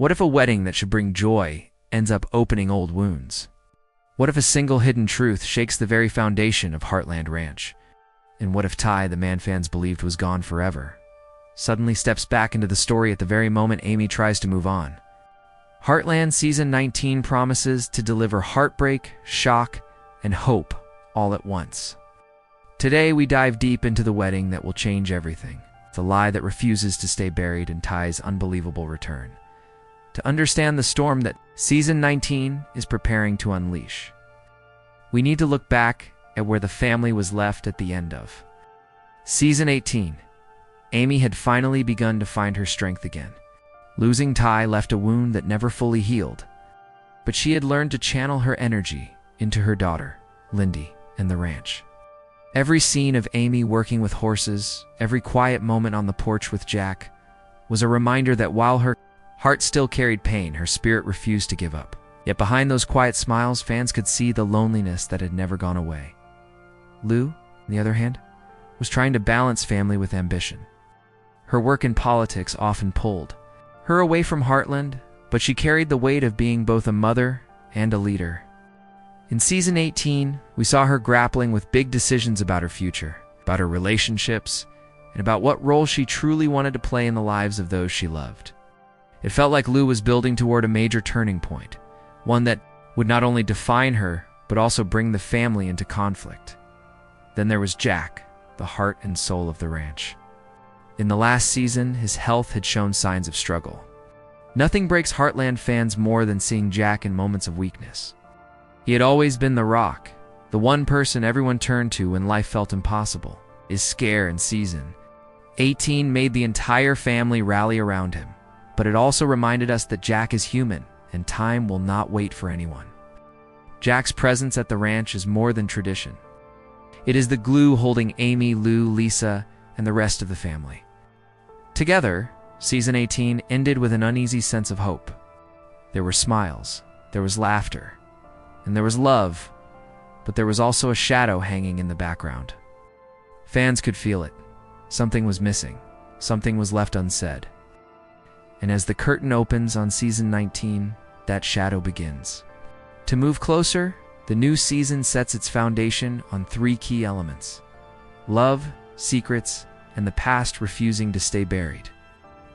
What if a wedding that should bring joy ends up opening old wounds? What if a single hidden truth shakes the very foundation of Heartland Ranch? And what if Ty, the man fans believed was gone forever, suddenly steps back into the story at the very moment Amy tries to move on? Heartland Season 19 promises to deliver heartbreak, shock, and hope all at once. Today we dive deep into the wedding that will change everything, the lie that refuses to stay buried, and Ty's unbelievable return. To understand the storm that Season 19 is preparing to unleash, we need to look back at where the family was left at the end of Season 18. Amy had finally begun to find her strength again. Losing Ty left a wound that never fully healed, but she had learned to channel her energy into her daughter, Lindy, and the ranch. Every scene of Amy working with horses, every quiet moment on the porch with Jack, was a reminder that while her heart still carried pain, her spirit refused to give up. Yet behind those quiet smiles, fans could see the loneliness that had never gone away. Lou, on the other hand, was trying to balance family with ambition. Her work in politics often pulled her away from Heartland, but she carried the weight of being both a mother and a leader. In Season 18, we saw her grappling with big decisions about her future, about her relationships, and about what role she truly wanted to play in the lives of those she loved. It felt like Lou was building toward a major turning point, one that would not only define her, but also bring the family into conflict. Then there was Jack, the heart and soul of the ranch. In the last season, his health had shown signs of struggle. Nothing breaks Heartland fans more than seeing Jack in moments of weakness. He had always been the rock, the one person everyone turned to when life felt impossible. His scare in Season 18 made the entire family rally around him, but it also reminded us that Jack is human, and time will not wait for anyone. Jack's presence at the ranch is more than tradition. It is the glue holding Amy, Lou, Lisa, and the rest of the family. Together, Season 18 ended with an uneasy sense of hope. There were smiles, there was laughter, and there was love, but there was also a shadow hanging in the background. Fans could feel it. Something was missing. Something was left unsaid. And as the curtain opens on Season 19, that shadow begins. To move closer, the new season sets its foundation on 3 key elements: love, secrets, and the past refusing to stay buried.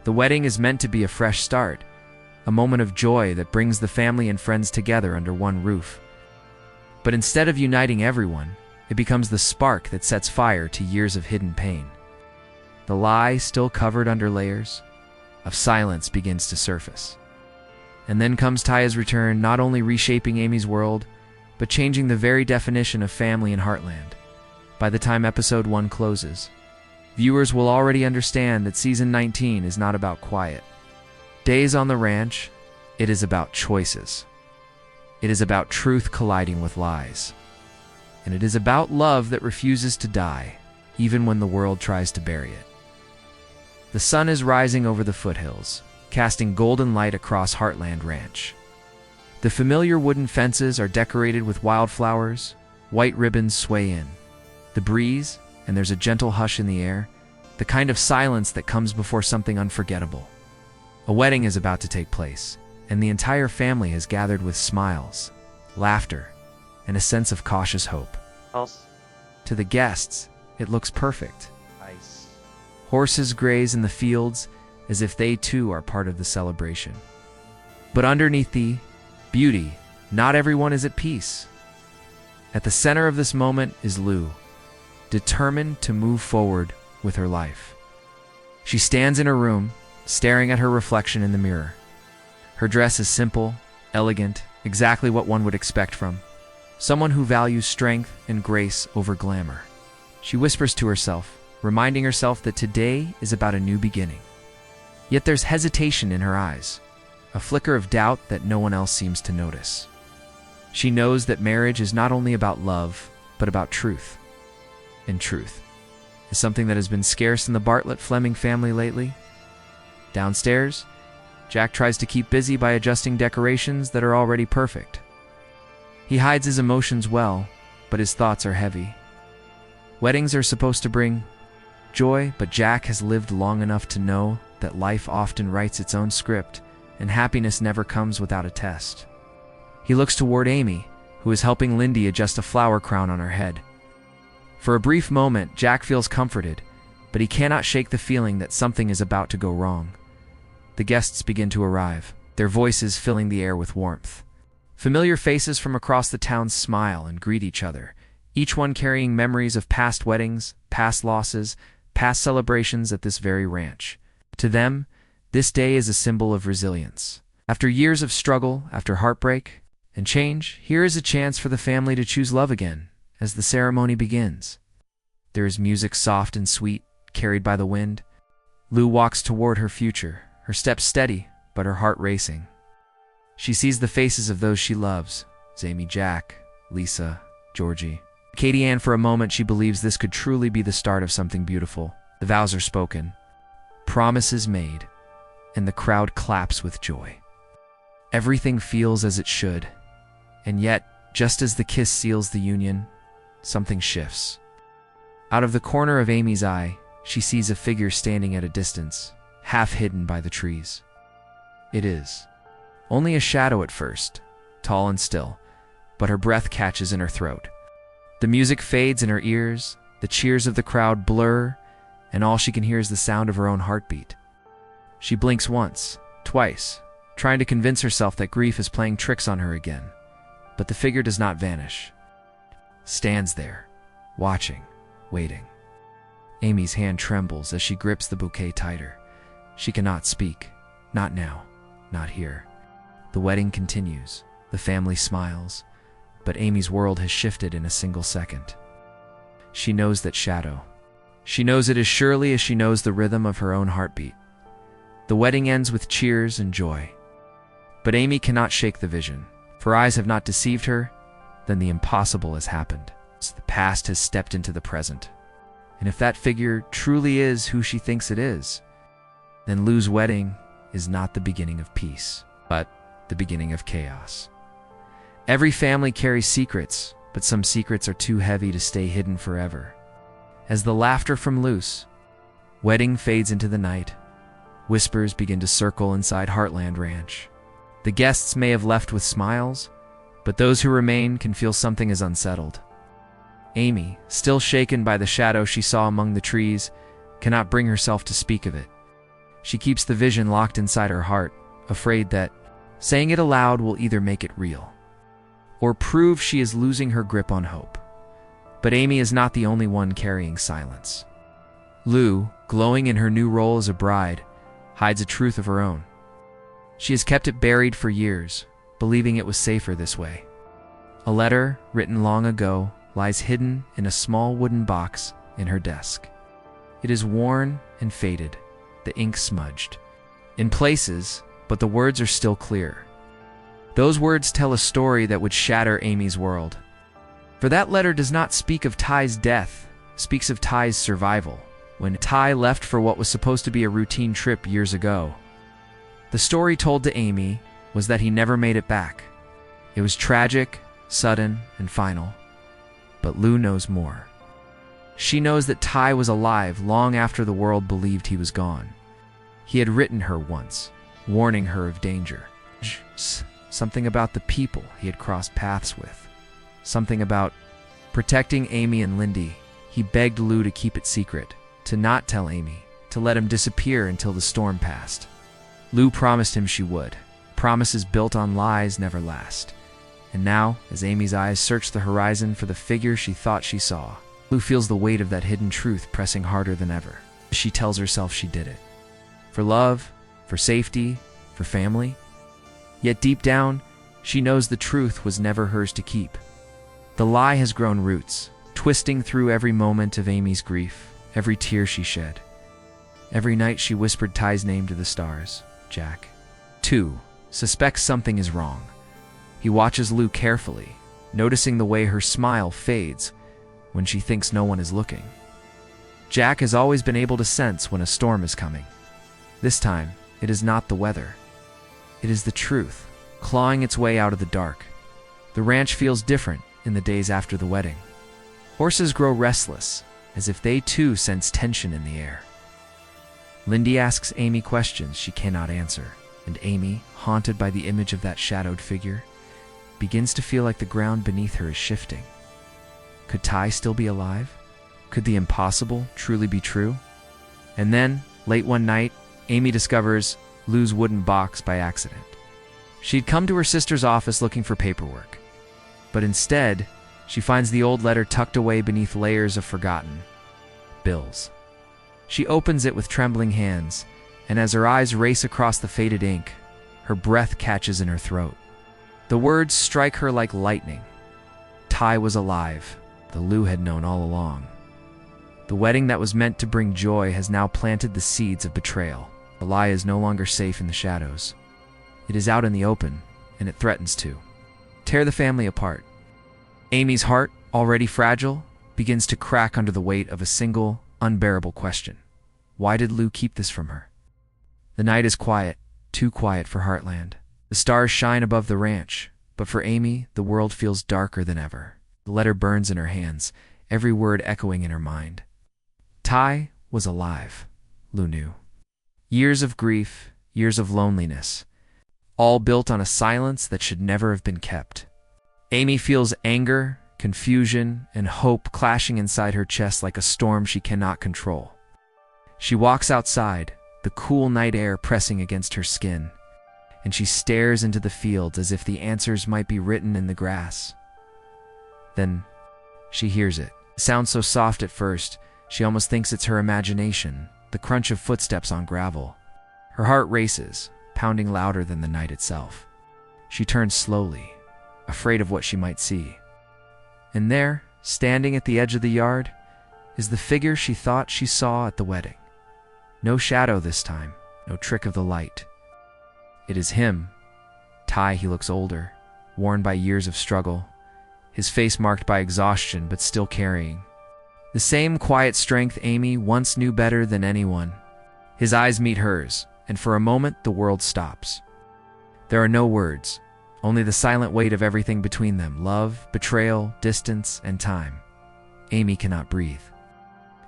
The wedding is meant to be a fresh start, a moment of joy that brings the family and friends together under one roof. But instead of uniting everyone, it becomes the spark that sets fire to years of hidden pain. The lie, still covered under layers of silence, begins to surface. And then comes Ty's return, not only reshaping Amy's world, but changing the very definition of family in Heartland. By the time Episode 1 closes, viewers will already understand that Season 19 is not about quiet days on the ranch. It is about choices. It is about truth colliding with lies. And it is about love that refuses to die, even when the world tries to bury it. The sun is rising over the foothills, casting golden light across Heartland Ranch. The familiar wooden fences are decorated with wildflowers, white ribbons sway in the breeze, and there's a gentle hush in the air, the kind of silence that comes before something unforgettable. A wedding is about to take place, and the entire family has gathered with smiles, laughter, and a sense of cautious hope. To the guests, it looks perfect. Horses graze in the fields as if they too are part of the celebration. But underneath the beauty, not everyone is at peace. At the center of this moment is Lou, determined to move forward with her life. She stands in her room, staring at her reflection in the mirror. Her dress is simple, elegant, exactly what one would expect from someone who values strength and grace over glamour. She whispers to herself, reminding herself that today is about a new beginning. Yet there's hesitation in her eyes, a flicker of doubt that no one else seems to notice. She knows that marriage is not only about love, but about truth. And truth is something that has been scarce in the Bartlett-Fleming family lately. Downstairs, Jack tries to keep busy by adjusting decorations that are already perfect. He hides his emotions well, but his thoughts are heavy. Weddings are supposed to bring joy, but Jack has lived long enough to know that life often writes its own script, and happiness never comes without a test. He looks toward Amy, who is helping Lindy adjust a flower crown on her head. For a brief moment, Jack feels comforted, but he cannot shake the feeling that something is about to go wrong. The guests begin to arrive, their voices filling the air with warmth. Familiar faces from across the town smile and greet each other, each one carrying memories of past weddings, past losses, past celebrations at this very ranch. To them, this day is a symbol of resilience. After years of struggle, after heartbreak and change, here is a chance for the family to choose love again as the ceremony begins. There is music soft and sweet, carried by the wind. Lou walks toward her future, her steps steady, but her heart racing. She sees the faces of those she loves, Amy, Jack, Lisa, Georgie. Katie Ann, for a moment, she believes this could truly be the start of something beautiful. The vows are spoken, promises made, and the crowd claps with joy. Everything feels as it should, and yet, just as the kiss seals the union, something shifts. Out of the corner of Amy's eye, she sees a figure standing at a distance, half hidden by the trees. It is only a shadow at first, tall and still, but her breath catches in her throat. The music fades in her ears, the cheers of the crowd blur, and all she can hear is the sound of her own heartbeat. She blinks once, twice, trying to convince herself that grief is playing tricks on her again. But the figure does not vanish. Stands there, watching, waiting. Amy's hand trembles as she grips the bouquet tighter. She cannot speak. Not now. Not here. The wedding continues. The family smiles. But Amy's world has shifted in a single second. She knows that shadow. She knows it as surely as she knows the rhythm of her own heartbeat. The wedding ends with cheers and joy. But Amy cannot shake the vision. If her eyes have not deceived her, then the impossible has happened. The past has stepped into the present. And if that figure truly is who she thinks it is, then Lou's wedding is not the beginning of peace, but the beginning of chaos. Every family carries secrets, but some secrets are too heavy to stay hidden forever. As the laughter from Lou's wedding fades into the night, whispers begin to circle inside Heartland Ranch. The guests may have left with smiles, but those who remain can feel something is unsettled. Amy, still shaken by the shadow she saw among the trees, cannot bring herself to speak of it. She keeps the vision locked inside her heart, afraid that saying it aloud will either make it real or prove she is losing her grip on hope. But Amy is not the only one carrying silence. Lou, glowing in her new role as a bride, hides a truth of her own. She has kept it buried for years, believing it was safer this way. A letter, written long ago, lies hidden in a small wooden box in her desk. It is worn and faded, the ink smudged in places, but the words are still clear. Those words tell a story that would shatter Amy's world. For that letter does not speak of Ty's death, speaks of Ty's survival, when Ty left for what was supposed to be a routine trip years ago. The story told to Amy was that he never made it back. It was tragic, sudden, and final. But Lou knows more. She knows that Ty was alive long after the world believed he was gone. He had written her once, warning her of danger. Something about the people he had crossed paths with. Something about protecting Amy and Lindy. He begged Lou to keep it secret, to not tell Amy, to let him disappear until the storm passed. Lou promised him she would. Promises built on lies never last. And now, as Amy's eyes search the horizon for the figure she thought she saw, Lou feels the weight of that hidden truth pressing harder than ever. She tells herself she did it. For love, for safety, for family. Yet deep down, she knows the truth was never hers to keep. The lie has grown roots, twisting through every moment of Amy's grief, every tear she shed. Every night she whispered Ty's name to the stars, Jack. 2. Suspects something is wrong. He watches Lou carefully, noticing the way her smile fades when she thinks no one is looking. Jack has always been able to sense when a storm is coming. This time, it is not the weather. It is the truth, clawing its way out of the dark. The ranch feels different in the days after the wedding. Horses grow restless, as if they too sense tension in the air. Lindy asks Amy questions she cannot answer. And Amy, haunted by the image of that shadowed figure, begins to feel like the ground beneath her is shifting. Could Ty still be alive? Could the impossible truly be true? And then, late one night, Amy discovers Lou's wooden box by accident. She'd come to her sister's office looking for paperwork, but instead, she finds the old letter tucked away beneath layers of forgotten bills. She opens it with trembling hands, and as her eyes race across the faded ink, her breath catches in her throat. The words strike her like lightning. Ty was alive, the Lou had known all along. The wedding that was meant to bring joy has now planted the seeds of betrayal. The lie is no longer safe in the shadows. It is out in the open, and it threatens to tear the family apart. Amy's heart, already fragile, begins to crack under the weight of a single, unbearable question. Why did Lou keep this from her? The night is quiet, too quiet for Heartland. The stars shine above the ranch, but for Amy, the world feels darker than ever. The letter burns in her hands, every word echoing in her mind. Ty was alive, Lou knew. Years of grief, years of loneliness, all built on a silence that should never have been kept. Amy feels anger, confusion, and hope clashing inside her chest like a storm she cannot control. She walks outside, the cool night air pressing against her skin, and she stares into the fields as if the answers might be written in the grass. Then she hears it. It sounds so soft at first, she almost thinks it's her imagination, the crunch of footsteps on gravel. Her heart races, pounding louder than the night itself. She turns slowly, afraid of what she might see. And there, standing at the edge of the yard, is the figure she thought she saw at the wedding. No shadow this time, no trick of the light. It is him. Ty, he looks older, worn by years of struggle, his face marked by exhaustion but still carrying the same quiet strength Amy once knew better than anyone. His eyes meet hers, and for a moment the world stops. There are no words, only the silent weight of everything between them: love, betrayal, distance, and time. Amy cannot breathe.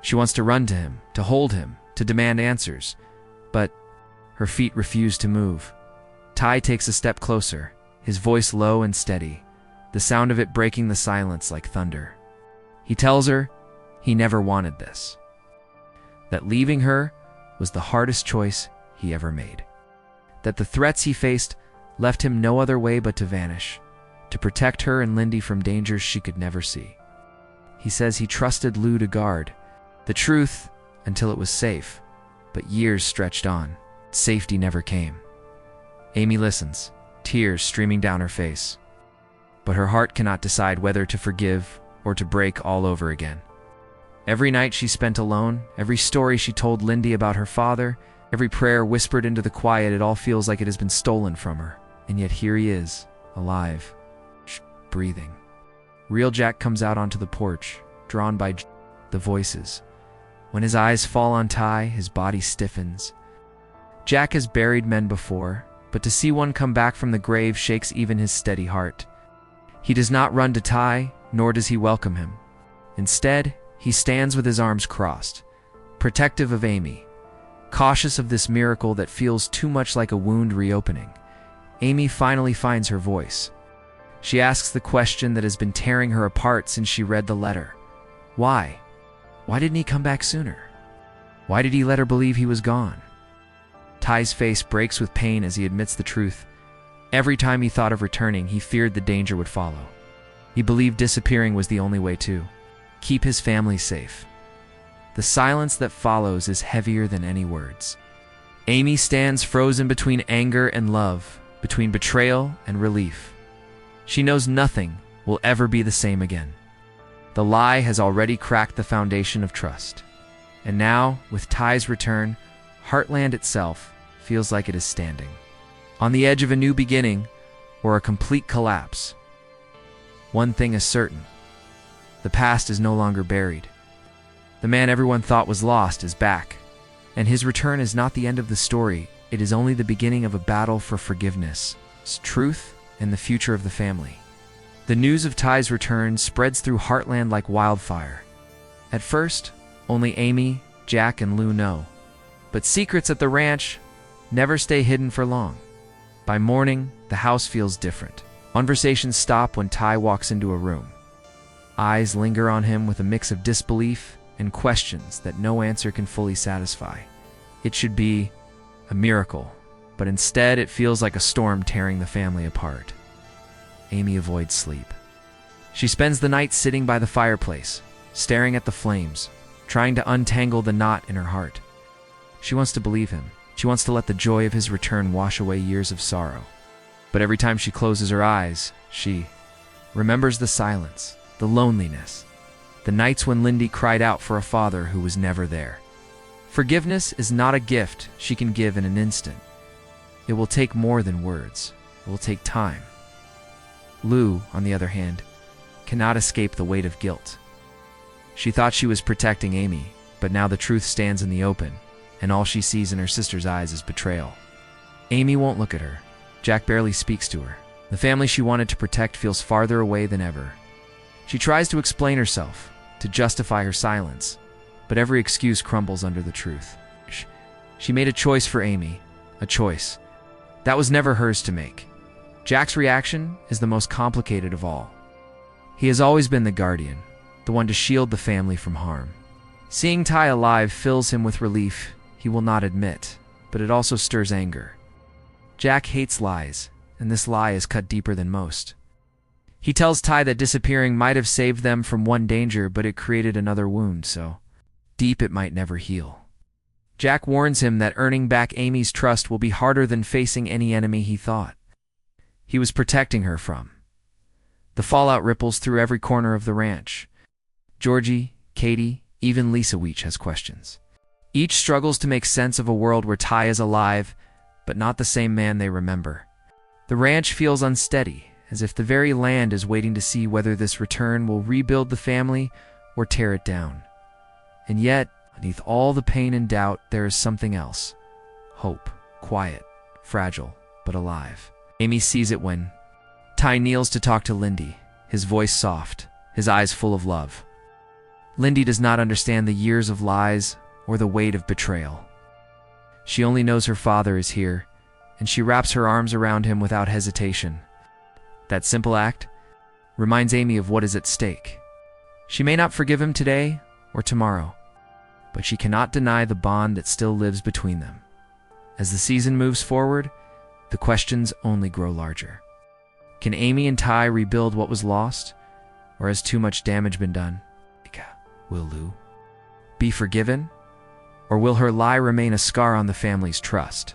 She wants to run to him, to hold him, to demand answers, but her feet refuse to move. Ty takes a step closer, his voice low and steady, the sound of it breaking the silence like thunder. He tells her he never wanted this, that leaving her was the hardest choice he ever made, that the threats he faced left him no other way but to vanish, to protect her and Lindy from dangers she could never see. He says he trusted Lou to guard the truth until it was safe, but years stretched on. Safety never came. Amy listens, tears streaming down her face, but her heart cannot decide whether to forgive or to break all over again. Every night she spent alone, every story she told Lindy about her father, every prayer whispered into the quiet, it all feels like it has been stolen from her. And yet here he is, alive, breathing. Real Jack comes out onto the porch, drawn by the voices. When his eyes fall on Ty, his body stiffens. Jack has buried men before, but to see one come back from the grave shakes even his steady heart. He does not run to Ty, nor does he welcome him. Instead, he stands with his arms crossed, protective of Amy, cautious of this miracle that feels too much like a wound reopening. Amy finally finds her voice. She asks the question that has been tearing her apart since she read the letter. Why? Why didn't he come back sooner? Why did he let her believe he was gone? Ty's face breaks with pain as he admits the truth. Every time he thought of returning, he feared the danger would follow. He believed disappearing was the only way to keep his family safe. The silence that follows is heavier than any words. Amy stands frozen between anger and love, between betrayal and relief. She knows nothing will ever be the same again. The lie has already cracked the foundation of trust. And now, with Ty's return, Heartland itself feels like it is standing on the edge of a new beginning or a complete collapse. One thing is certain: the past is no longer buried. The man everyone thought was lost is back, and his return is not the end of the story. It is only the beginning of a battle for forgiveness, truth, and the future of the family. The news of Ty's return spreads through Heartland like wildfire. At first, only Amy, Jack, and Lou know. But secrets at the ranch never stay hidden for long. By morning, the house feels different. Conversations stop when Ty walks into a room. Eyes linger on him with a mix of disbelief and questions that no answer can fully satisfy. It should be a miracle, but instead it feels like a storm tearing the family apart. Amy avoids sleep. She spends the night sitting by the fireplace, staring at the flames, trying to untangle the knot in her heart. She wants to believe him. She wants to let the joy of his return wash away years of sorrow. But every time she closes her eyes, she remembers the silence, the loneliness, the nights when Lindy cried out for a father who was never there. Forgiveness is not a gift she can give in an instant. It will take more than words. It will take time. Lou, on the other hand, cannot escape the weight of guilt. She thought she was protecting Amy, but now the truth stands in the open, and all she sees in her sister's eyes is betrayal. Amy won't look at her. Jack barely speaks to her. The family she wanted to protect feels farther away than ever. She tries to explain herself, to justify her silence, but every excuse crumbles under the truth. She made a choice for Amy, a choice that was never hers to make. Jack's reaction is the most complicated of all. He has always been the guardian, the one to shield the family from harm. Seeing Ty alive fills him with relief he will not admit, but it also stirs anger. Jack hates lies, and this lie is cut deeper than most. He tells Ty that disappearing might have saved them from one danger, but it created another wound, so deep it might never heal. Jack warns him that earning back Amy's trust will be harder than facing any enemy he thought he was protecting her from. The fallout ripples through every corner of the ranch. Georgie, Katie, even Lisa Weech has questions. Each struggles to make sense of a world where Ty is alive, but not the same man they remember. The ranch feels unsteady, as if the very land is waiting to see whether this return will rebuild the family or tear it down. And yet, beneath all the pain and doubt, there is something else. Hope, quiet, fragile, but alive. Amy sees it when Ty kneels to talk to Lindy, his voice soft, his eyes full of love. Lindy does not understand the years of lies or the weight of betrayal. She only knows her father is here, and she wraps her arms around him without hesitation. That simple act reminds Amy of what is at stake. She may not forgive him today or tomorrow, but she cannot deny the bond that still lives between them. As the season moves forward, the questions only grow larger. Can Amy and Ty rebuild what was lost, or has too much damage been done? Will Lou be forgiven, or will her lie remain a scar on the family's trust?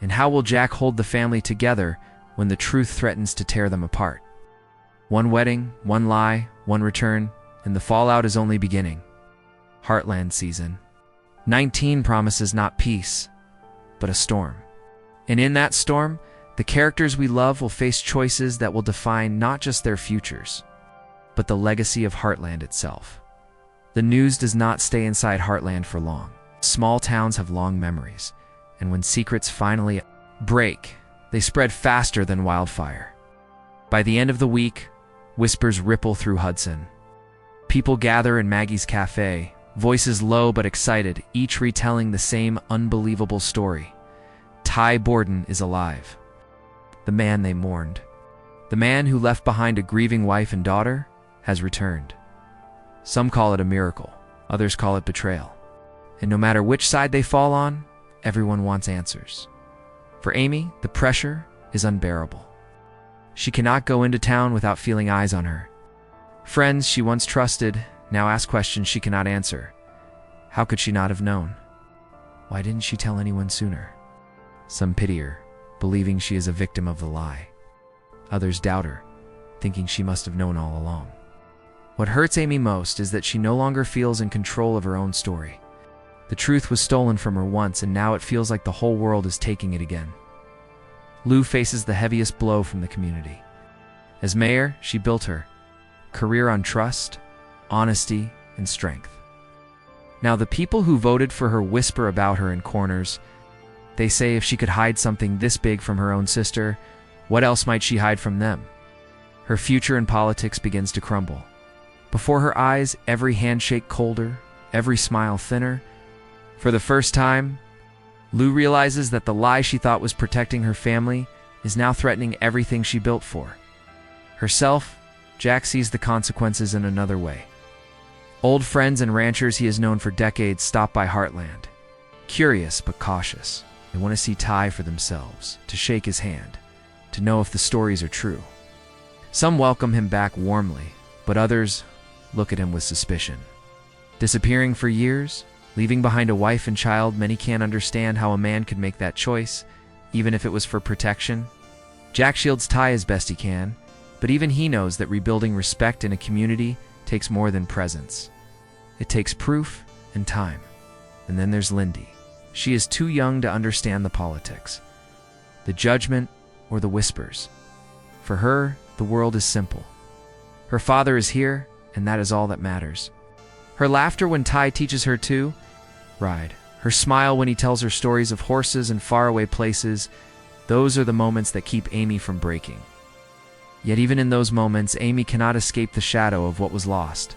And how will Jack hold the family together when the truth threatens to tear them apart? One wedding, one lie, one return, and the fallout is only beginning. Heartland season 19 promises not peace, but a storm. And in that storm, the characters we love will face choices that will define not just their futures, but the legacy of Heartland itself. The news does not stay inside Heartland for long. Small towns have long memories, and when secrets finally break, they spread faster than wildfire. By the end of the week, whispers ripple through Hudson. People gather in Maggie's cafe, voices low but excited, each retelling the same unbelievable story. Ty Borden is alive. The man they mourned, the man who left behind a grieving wife and daughter, has returned. Some call it a miracle, others call it betrayal. And no matter which side they fall on, everyone wants answers. For Amy, the pressure is unbearable. She cannot go into town without feeling eyes on her. Friends she once trusted now ask questions she cannot answer. How could she not have known? Why didn't she tell anyone sooner? Some pity her, believing she is a victim of the lie. Others doubt her, thinking she must have known all along. What hurts Amy most is that she no longer feels in control of her own story. The truth was stolen from her once, and now it feels like the whole world is taking it again. Lou faces the heaviest blow from the community. As mayor, she built her career on trust, honesty, and strength. Now the people who voted for her whisper about her in corners. They say if she could hide something this big from her own sister, what else might she hide from them? Her future in politics begins to crumble. Before her eyes, every handshake colder, every smile thinner. For the first time, Lou realizes that the lie she thought was protecting her family is now threatening everything she built for. Herself, Jack sees the consequences in another way. Old friends and ranchers he has known for decades stop by Heartland. Curious but cautious, they want to see Ty for themselves, to shake his hand, to know if the stories are true. Some welcome him back warmly, but others look at him with suspicion. Disappearing for years, leaving behind a wife and child, many can't understand how a man could make that choice, even if it was for protection. Jack shields Ty as best he can, but even he knows that rebuilding respect in a community takes more than presence. It takes proof and time. And then there's Lindy. She is too young to understand the politics, the judgment, or the whispers. For her, the world is simple. Her father is here, and that is all that matters. Her laughter when Ty teaches her to ride, her smile when he tells her stories of horses and faraway places, those are the moments that keep Amy from breaking. Yet even in those moments, Amy cannot escape the shadow of what was lost.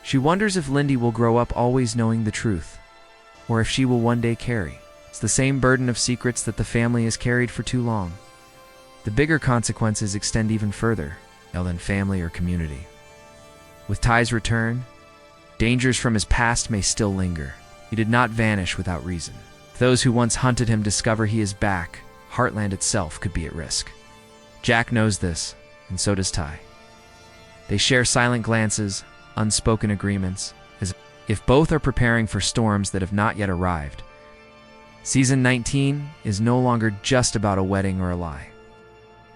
She wonders if Lindy will grow up always knowing the truth, or if she will one day carry. It's the same burden of secrets that the family has carried for too long. The bigger consequences extend even further than family or community. With Ty's return, dangers from his past may still linger. He did not vanish without reason. If those who once hunted him discover he is back, Heartland itself could be at risk. Jack knows this, and so does Ty. They share silent glances, unspoken agreements, as if both are preparing for storms that have not yet arrived. Season 19 is no longer just about a wedding or a lie.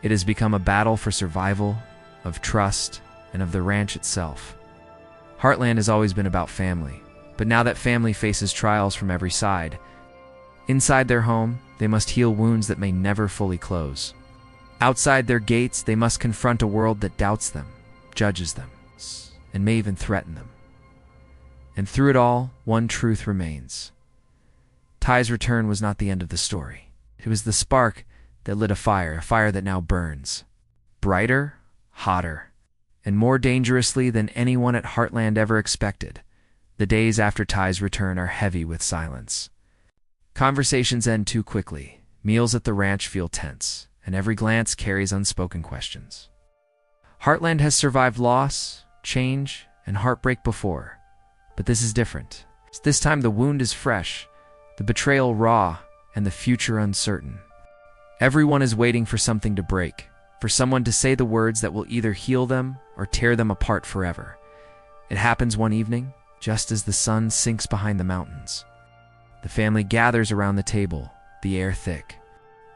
It has become a battle for survival, of trust, and of the ranch itself. Heartland has always been about family, but now that family faces trials from every side, inside their home, they must heal wounds that may never fully close. Outside their gates, they must confront a world that doubts them, judges them, and may even threaten them. And through it all, one truth remains. Ty's return was not the end of the story. It was the spark that lit a fire that now burns. Brighter, hotter, and more dangerously than anyone at Heartland ever expected. The days after Ty's return are heavy with silence. Conversations end too quickly. Meals at the ranch feel tense, and every glance carries unspoken questions. Heartland has survived loss, change, and heartbreak before, but this is different. This time the wound is fresh, the betrayal raw, and the future uncertain. Everyone is waiting for something to break, for someone to say the words that will either heal them or tear them apart forever. It happens one evening, just as the sun sinks behind the mountains. The family gathers around the table, the air thick.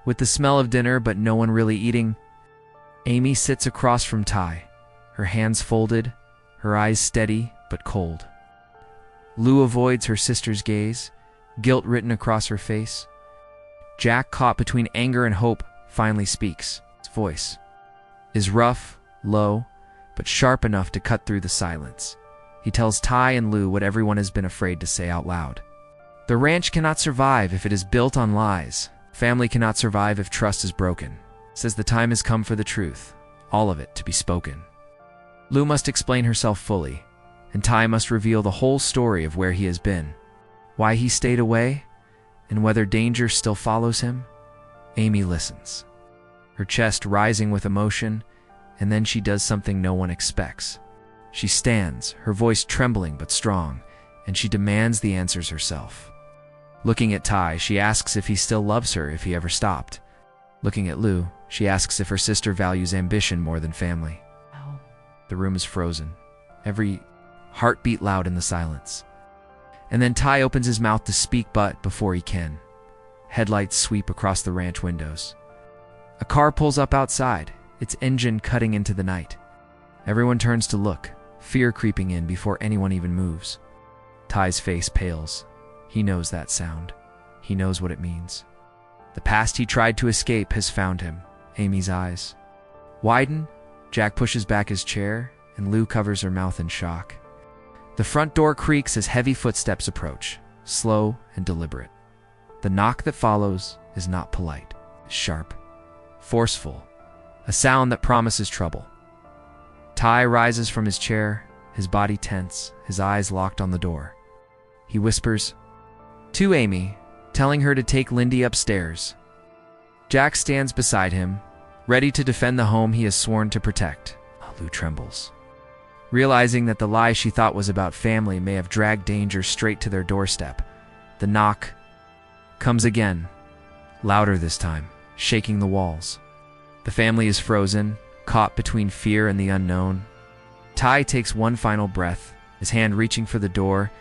With the smell of dinner but no one really eating, Amy sits across from Ty, her hands folded, her eyes steady but cold. Lou avoids her sister's gaze, guilt written across her face. Jack, caught between anger and hope, finally speaks. His voice is rough, low, but sharp enough to cut through the silence. He tells Ty and Lou what everyone has been afraid to say out loud. The ranch cannot survive if it is built on lies. Family cannot survive if trust is broken. Says the time has come for the truth, all of it, to be spoken. Lou must explain herself fully, and Ty must reveal the whole story of where he has been, why he stayed away, and whether danger still follows him. Amy listens, her chest rising with emotion, and then she does something no one expects. She stands, her voice trembling but strong, and she demands the answers herself. Looking at Ty, she asks if he still loves her, if he ever stopped. Looking at Lou, she asks if her sister values ambition more than family. No. The room is frozen, every heartbeat loud in the silence. And then Ty opens his mouth to speak, but before he can, headlights sweep across the ranch windows. A car pulls up outside, its engine cutting into the night. Everyone turns to look, fear creeping in before anyone even moves. Ty's face pales. He knows that sound. He knows what it means. The past he tried to escape has found him. Amy's eyes widen. Jack pushes back his chair, and Lou covers her mouth in shock. The front door creaks as heavy footsteps approach, slow and deliberate. The knock that follows is not polite, sharp, forceful, a sound that promises trouble. Ty rises from his chair, his body tense, his eyes locked on the door. He whispers, "To Amy, telling her to take Lindy upstairs. Jack stands beside him, ready to defend the home he has sworn to protect. Lou trembles, realizing that the lie she thought was about family may have dragged danger straight to their doorstep. The knock comes again, louder this time, shaking the walls. The family is frozen, caught between fear and the unknown. Ty takes one final breath, his hand reaching for the door,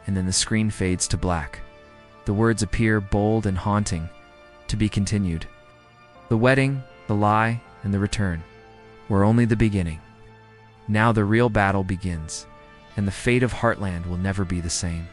and then the screen fades to black. The words appear bold and haunting, to be continued. The wedding, the lie, and the return were only the beginning. Now the real battle begins, and the fate of Heartland will never be the same.